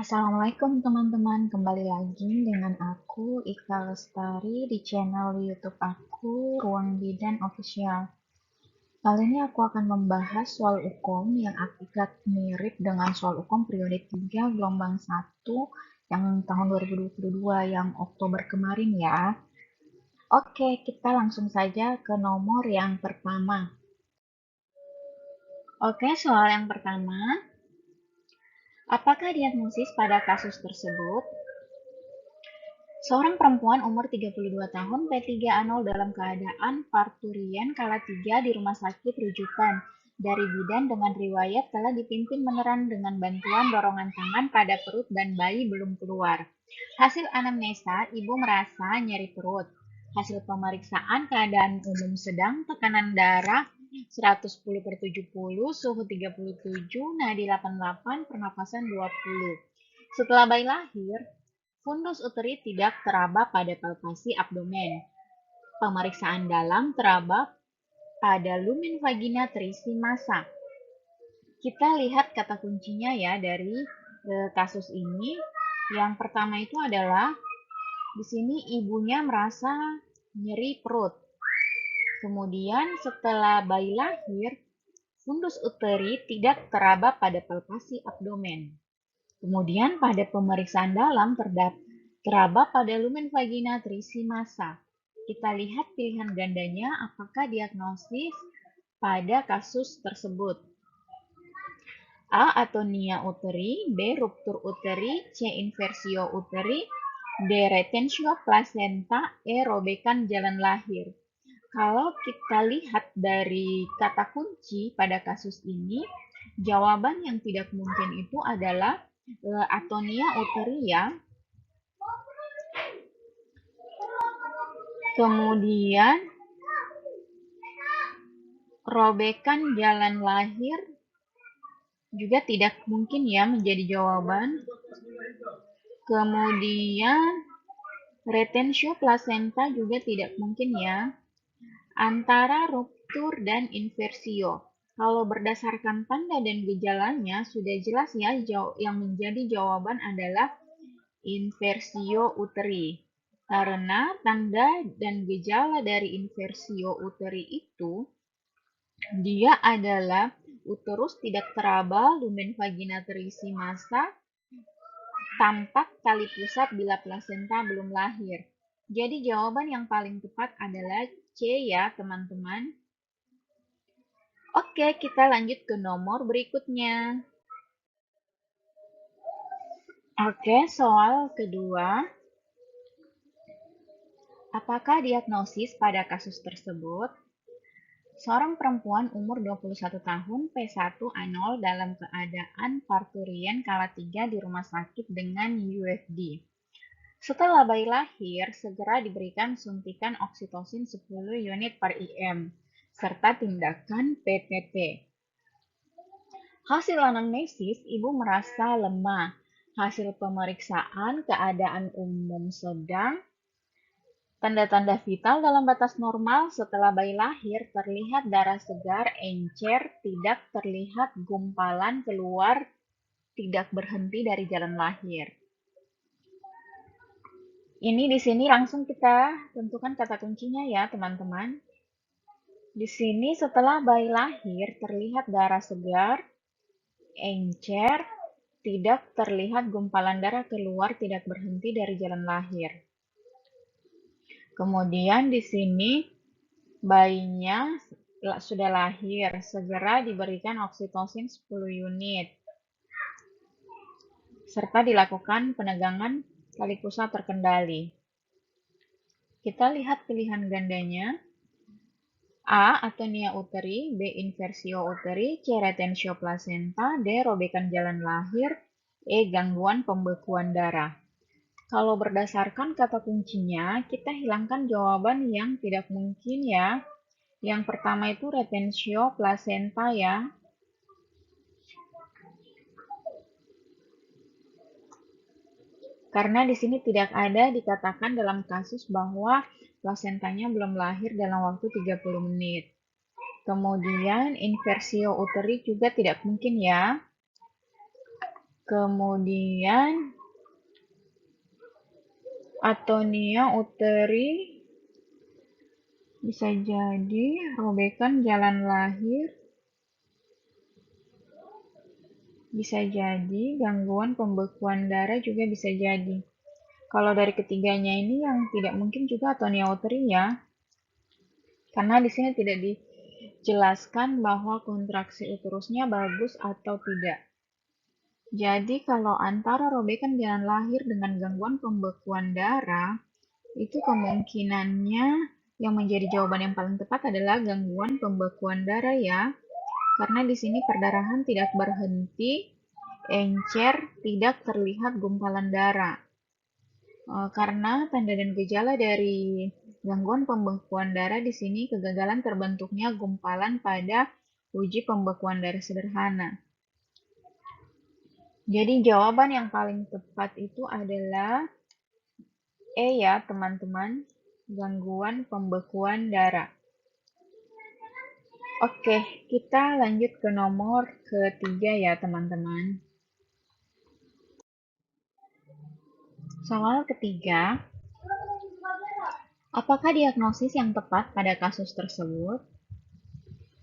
Assalamualaikum teman-teman, kembali lagi dengan aku Ika Lestari di channel YouTube aku Ruang Bidan Official. Kali ini aku akan membahas soal UKOM yang agak mirip dengan soal UKOM periode 3 gelombang 1 yang tahun 2022 yang Oktober kemarin ya. Oke, kita langsung saja ke nomor yang pertama. Oke, soal yang pertama. Apakah diagnosis pada kasus tersebut? Seorang perempuan umur 32 tahun P3A0 dalam keadaan parturian kala 3 di rumah sakit rujukan dari bidan dengan riwayat telah dipimpin meneran dengan bantuan dorongan tangan pada perut dan bayi belum keluar. Hasil anamnesa, ibu merasa nyeri perut. Hasil pemeriksaan keadaan umum sedang, tekanan darah 110/70, suhu 37, nadi 88, pernapasan 20. Setelah bayi lahir, fundus uteri tidak teraba pada palpasi abdomen. Pemeriksaan dalam teraba pada lumen vagina terisi massa. Kita lihat kata kuncinya ya dari kasus ini. Yang pertama itu adalah di sini ibunya merasa nyeri perut. Kemudian setelah bayi lahir, fundus uteri tidak teraba pada palpasi abdomen. Kemudian pada pemeriksaan dalam teraba pada lumen vagina terisi massa. Kita lihat pilihan gandanya apakah diagnosis pada kasus tersebut. A. Atonia uteri, B. Ruptur uteri, C. Inversio uteri, D. Retentio placenta, E. Robekan jalan lahir. Kalau kita lihat dari kata kunci pada kasus ini, jawaban yang tidak mungkin itu adalah atonia uteri ya. Kemudian robekan jalan lahir juga tidak mungkin ya menjadi jawaban. Kemudian retentio placenta juga tidak mungkin ya. Antara ruptur dan inversio. Kalau berdasarkan tanda dan gejalanya sudah jelas ya yang menjadi jawaban adalah inversio uteri. Karena tanda dan gejala dari inversio uteri itu dia adalah uterus tidak teraba, lumen vagina terisi massa, tampak tali pusat bila plasenta belum lahir. Jadi jawaban yang paling tepat adalah C ya teman-teman. Oke, kita lanjut ke nomor berikutnya. Oke, soal kedua. Apakah diagnosis pada kasus tersebut? Seorang perempuan umur 21 tahun P1A0 dalam keadaan parturian kala 3 di rumah sakit dengan UFD. Setelah bayi lahir, segera diberikan suntikan oksitosin 10 unit per IM, serta tindakan PTT. Hasil anamnesis, ibu merasa lemah. Hasil pemeriksaan keadaan umum sedang. Tanda-tanda vital dalam batas normal setelah bayi lahir terlihat darah segar, encer, tidak terlihat gumpalan keluar, tidak berhenti dari jalan lahir. Ini di sini langsung kita tentukan kata kuncinya ya teman-teman. Di sini setelah bayi lahir terlihat darah segar, encer, tidak terlihat gumpalan darah keluar, tidak berhenti dari jalan lahir. Kemudian di sini bayinya sudah lahir, segera diberikan oksitosin 10 unit. Serta dilakukan penegangan tali pusat terkendali. Kita lihat pilihan gandanya. A. Atonia uteri, B. Inversio uteri, C. Retentio placenta, D. Robekan jalan lahir, E. Gangguan pembekuan darah. Kalau berdasarkan kata kuncinya, kita hilangkan jawaban yang tidak mungkin ya. Yang pertama itu retentio placenta ya. Karena di sini tidak ada dikatakan dalam kasus bahwa plasentanya belum lahir dalam waktu 30 menit. Kemudian inversio uteri juga tidak mungkin ya. Kemudian atonia uteri bisa jadi robekan jalan lahir, bisa jadi gangguan pembekuan darah juga bisa jadi. Kalau dari ketiganya ini yang tidak mungkin juga atonia uteri ya, karena di sini tidak dijelaskan bahwa kontraksi uterusnya bagus atau tidak. Jadi kalau antara robekan jalan lahir dengan gangguan pembekuan darah, itu kemungkinannya yang menjadi jawaban yang paling tepat adalah gangguan pembekuan darah ya. Karena di sini perdarahan tidak berhenti, encer, tidak terlihat gumpalan darah. Karena tanda dan gejala dari gangguan pembekuan darah di sini kegagalan terbentuknya gumpalan pada uji pembekuan darah sederhana. Jadi jawaban yang paling tepat itu adalah E ya teman-teman, gangguan pembekuan darah. Oke, kita lanjut ke nomor ketiga ya teman-teman. Soal ketiga, apakah diagnosis yang tepat pada kasus tersebut?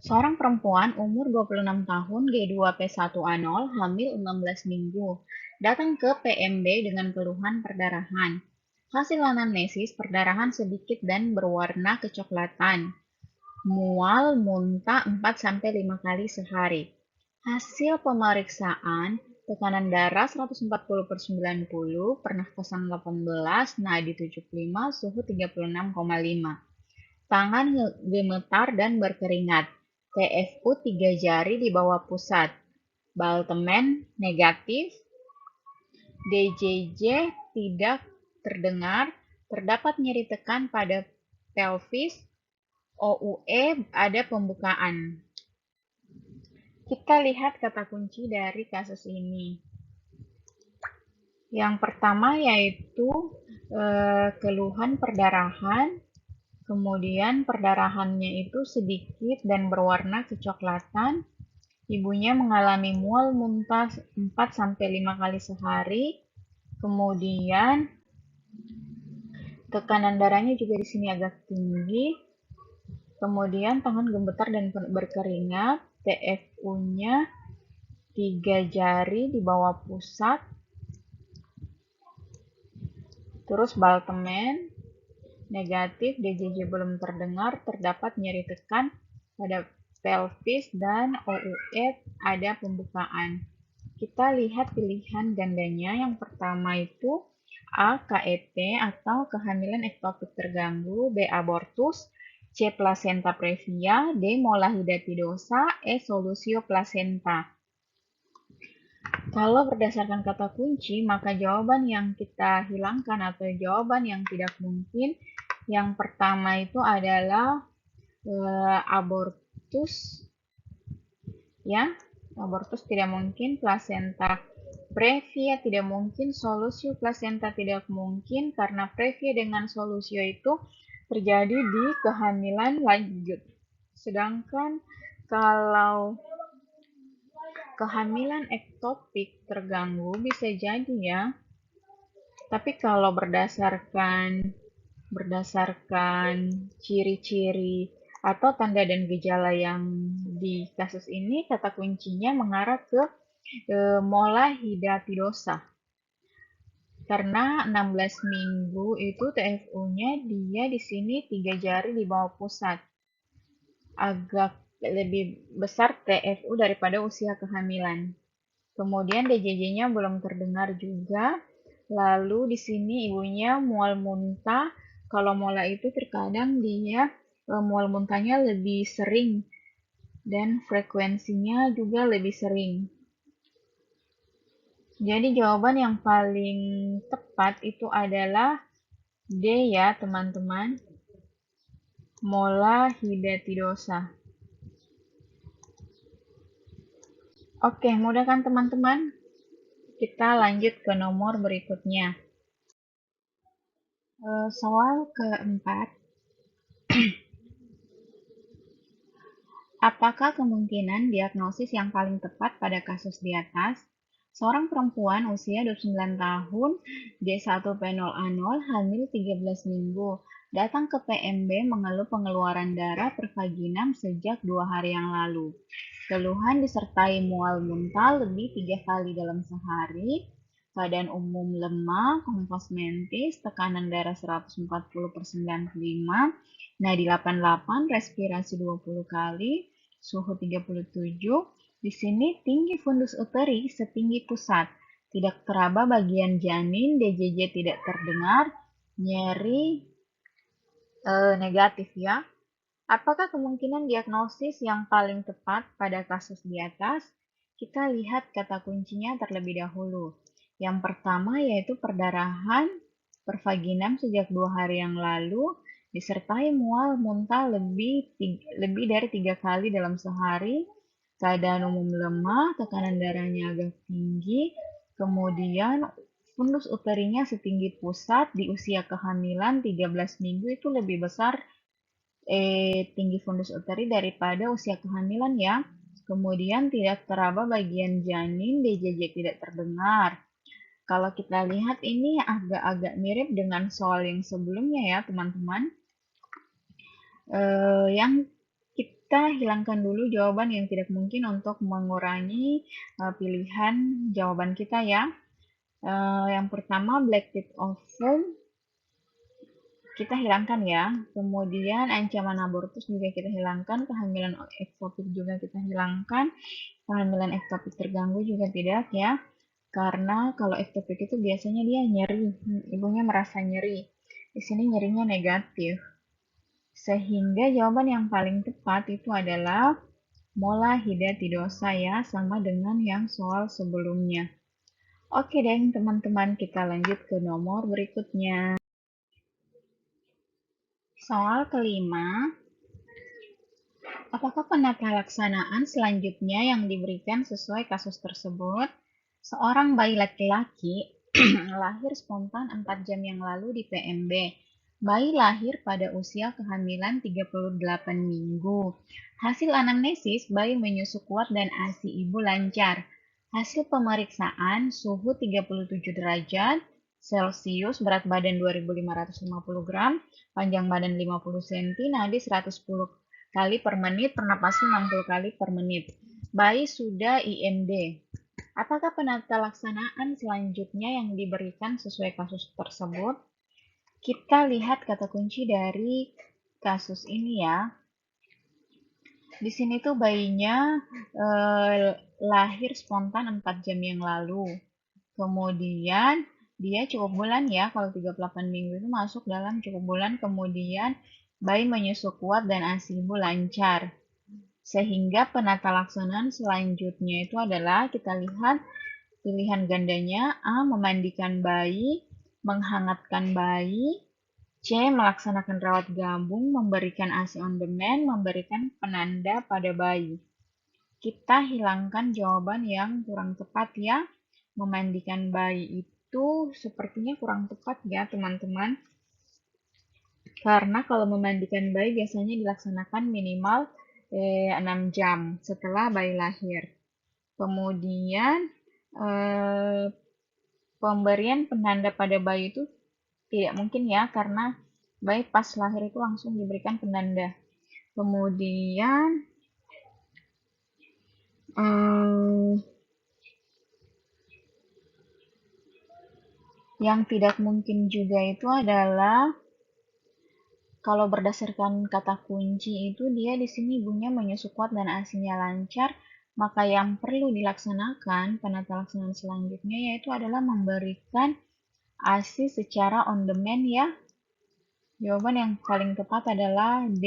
Seorang perempuan umur 26 tahun G2P1A0 hamil 16 minggu datang ke PMB dengan keluhan perdarahan. Hasil anamnesis perdarahan sedikit dan berwarna kecoklatan. Mual, muntah 4-5 kali sehari. Hasil pemeriksaan tekanan darah 140/90, pernafasan 18, nadi 75, suhu 36,5. Tangan gemetar dan berkeringat. TFU 3 jari di bawah pusat. Baltemen negatif. DJJ tidak terdengar. Terdapat nyeri tekan pada pelvis. OUE ada pembukaan. Kita lihat kata kunci dari kasus ini. Yang pertama yaitu keluhan perdarahan. Kemudian perdarahannya itu sedikit dan berwarna kecoklatan. Ibunya mengalami mual muntah 4-5 kali sehari. Kemudian tekanan darahnya juga di sini agak tinggi. Kemudian tangan gemetar dan berkeringat. TFU-nya 3 jari di bawah pusat. Terus baltemen negatif, DJJ belum terdengar, terdapat nyeri tekan pada pelvis, dan OUE ada pembukaan. Kita lihat pilihan gandanya. Yang pertama itu A. KET atau kehamilan ektopik terganggu, B. Abortus, C. Plasenta previa, D. Mola hidatidosa, E. Solusio plasenta. Kalau berdasarkan kata kunci, maka jawaban yang kita hilangkan atau jawaban yang tidak mungkin yang pertama itu adalah abortus. Ya, abortus tidak mungkin, plasenta previa tidak mungkin, solusio plasenta tidak mungkin karena previa dengan solusio itu terjadi di kehamilan lanjut. Sedangkan kalau kehamilan ektopik terganggu bisa jadi ya. Tapi kalau berdasarkan ciri-ciri atau tanda dan gejala yang di kasus ini, kata kuncinya mengarah ke mola hidatidosa. Karena 16 minggu itu TFU-nya dia di sini 3 jari di bawah pusat. Agak lebih besar TFU daripada usia kehamilan. Kemudian DJJ-nya belum terdengar juga. Lalu di sini ibunya mual muntah. Kalau mola itu terkadang dia mual muntahnya lebih sering dan frekuensinya juga lebih sering. Jadi jawaban yang paling tepat itu adalah D ya teman-teman. Mola hidatidosa. Oke, mudah kan teman-teman? Kita lanjut ke nomor berikutnya. Soal keempat. Apakah kemungkinan diagnosis yang paling tepat pada kasus di atas Seorang perempuan usia 29 tahun, G1P0A0, hamil 13 minggu, datang ke PMB mengeluh pengeluaran darah per vaginam sejak 2 hari yang lalu. Keluhan disertai mual muntah lebih 3 kali dalam sehari, keadaan umum lemah, kompos mentis, tekanan darah 140/95, nadi 88, respirasi 20 kali, suhu 37. Di sini tinggi fundus uteri setinggi pusat, tidak teraba bagian janin, DJJ tidak terdengar, nyeri negatif ya. Apakah kemungkinan diagnosis yang paling tepat pada kasus di atas? Kita lihat kata kuncinya terlebih dahulu. Yang pertama yaitu perdarahan per vaginam sejak 2 hari yang lalu, disertai mual muntah lebih dari 3 kali dalam sehari, keadaan umum lemah, tekanan darahnya agak tinggi, kemudian fundus uterinya setinggi pusat di usia kehamilan 13 minggu itu lebih besar tinggi fundus uteri daripada usia kehamilan ya. Kemudian tidak teraba bagian janin, DJJ tidak terdengar. Kalau kita lihat ini agak-agak mirip dengan soal yang sebelumnya ya teman-teman. Yang kita hilangkan dulu jawaban yang tidak mungkin untuk mengurangi pilihan jawaban kita ya. Yang pertama black tip ovum kita hilangkan ya. Kemudian ancaman abortus juga kita hilangkan, kehamilan ektopik juga kita hilangkan, kehamilan ektopik terganggu juga tidak ya. Karena kalau ektopik itu biasanya dia nyeri, ibunya merasa nyeri. Di sini nyerinya negatif. Sehingga jawaban yang paling tepat itu adalah mola hidatidosa ya, sama dengan yang soal sebelumnya. Oke deh teman-teman, kita lanjut ke nomor berikutnya. Soal kelima, apakah penata laksanaan selanjutnya yang diberikan sesuai kasus tersebut? Seorang bayi laki-laki lahir spontan 4 jam yang lalu di PMB. Bayi lahir pada usia kehamilan 38 minggu. Hasil anamnesis, bayi menyusu kuat dan ASI ibu lancar. Hasil pemeriksaan, suhu 37 derajat Celcius, berat badan 2550 gram, panjang badan 50 cm, nadi 110 kali per menit, pernapasan 60 kali per menit. Bayi sudah IMD. Apakah penata laksanaan selanjutnya yang diberikan sesuai kasus tersebut? Kita lihat kata kunci dari kasus ini ya. Di sini tuh bayinya lahir spontan 4 jam yang lalu. Kemudian dia cukup bulan ya, kalau 38 minggu itu masuk dalam cukup bulan. Kemudian bayi menyusu kuat dan ASI ibu lancar. Sehingga penata laksanaan selanjutnya itu adalah kita lihat pilihan gandanya A. Memandikan bayi, menghangatkan bayi, C. Melaksanakan rawat gabung, memberikan ASI on demand, memberikan penanda pada bayi. Kita hilangkan jawaban yang kurang tepat ya. Memandikan bayi itu sepertinya kurang tepat ya teman-teman. Karena kalau memandikan bayi biasanya dilaksanakan minimal 6 jam setelah bayi lahir. Kemudian pemberian penanda pada bayi itu tidak mungkin ya, karena bayi pas lahir itu langsung diberikan penanda. Kemudian yang tidak mungkin juga itu adalah kalau berdasarkan kata kunci itu dia di sini ibunya menyusu kuat dan ASI-nya lancar, maka yang perlu dilaksanakan penata laksanaan selanjutnya yaitu adalah memberikan ASI secara on demand ya. Jawaban yang paling tepat adalah D.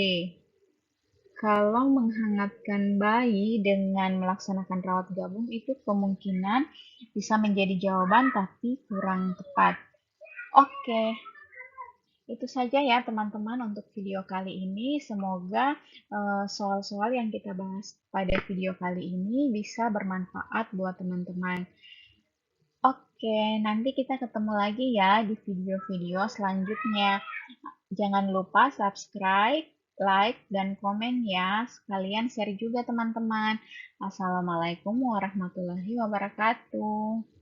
Kalau menghangatkan bayi dengan melaksanakan rawat gabung itu kemungkinan bisa menjadi jawaban tapi kurang tepat. Oke. Itu saja ya teman-teman untuk video kali ini. Semoga soal-soal yang kita bahas pada video kali ini bisa bermanfaat buat teman-teman. Oke, nanti kita ketemu lagi ya di video-video selanjutnya. Jangan lupa subscribe, like dan komen ya. Sekalian share juga teman-teman. Assalamualaikum warahmatullahi wabarakatuh.